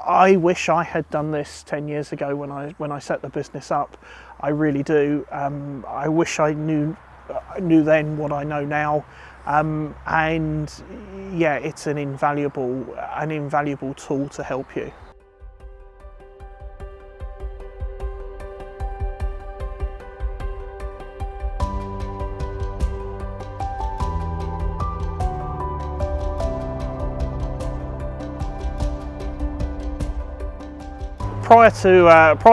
I wish I had done this 10 years ago when I set the business up. I really do. I wish I knew then what I know now. And yeah, it's an invaluable tool to help you. Prior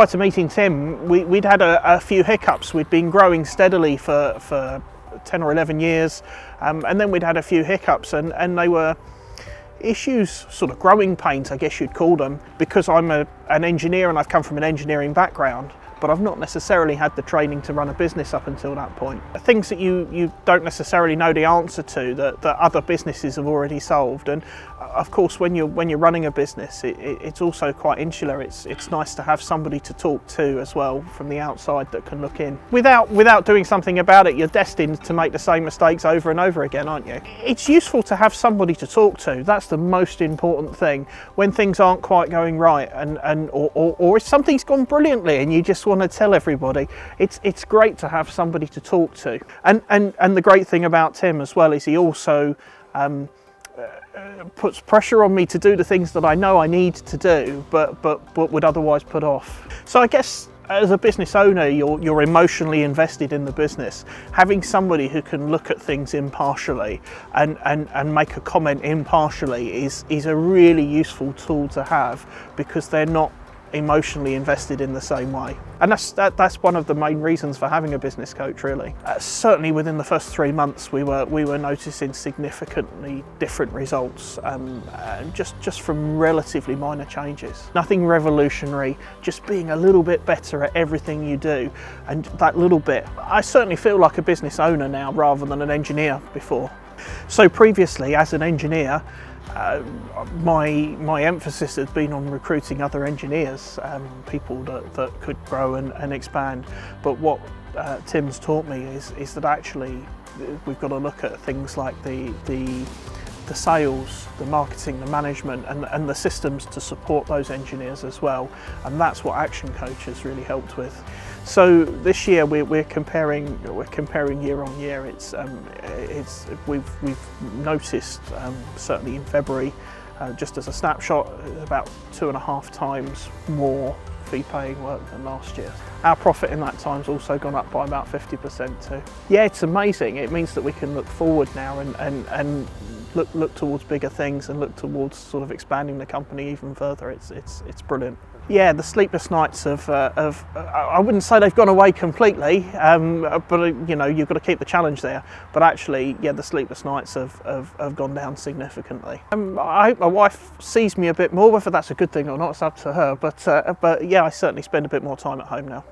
to meeting Tim, we'd had a few hiccups. We'd been growing steadily for 10 or 11 years, and then we'd had a few hiccups, and they were issues, sort of growing pains, I guess you'd call them, because I'm an engineer and I've come from an engineering background, but I've not necessarily had the training to run a business up until that point. Things that you don't necessarily know the answer to that other businesses have already solved. And of course, when you're running a business, it's also quite insular. It's nice to have somebody to talk to as well from the outside that can look in. Without doing something about it, you're destined to make the same mistakes over and over again, aren't you? It's useful to have somebody to talk to. That's the most important thing. When things aren't quite going right, or if something's gone brilliantly and you just want to tell everybody, it's great to have somebody to talk to. And the great thing about Tim as well is he also puts pressure on me to do the things that I know I need to do, but would otherwise put off. So I guess as a business owner, you're emotionally invested in the business. Having somebody who can look at things impartially and make a comment impartially is a really useful tool to have, because they're not emotionally invested in the same way. And that's one of the main reasons for having a business coach, really. Certainly within the first 3 months we were noticing significantly different results, just from relatively minor changes. Nothing revolutionary, just being a little bit better at everything you do. And that little bit, I certainly feel like a business owner now rather than an engineer before. So previously, as an engineer, my emphasis has been on recruiting other engineers, people that could grow and expand. But what Tim's taught me is that actually we've got to look at things like the sales, the marketing, the management, and the systems to support those engineers as well. And that's what Action Coach has really helped with. So this year we're comparing year on year. We've noticed, certainly in February, just as a snapshot, about 2.5 times more fee-paying work than last year. Our profit in that time's also gone up by about 50% too. Yeah, it's amazing. It means that we can look forward now and look towards bigger things and look towards sort of expanding the company even further. It's brilliant. Yeah, the sleepless nights I wouldn't say they've gone away completely, but you know, you've got to keep the challenge there. But actually, yeah, the sleepless nights have gone down significantly. I hope my wife sees me a bit more. Whether that's a good thing or not, it's up to her. But yeah, I certainly spend a bit more time at home now.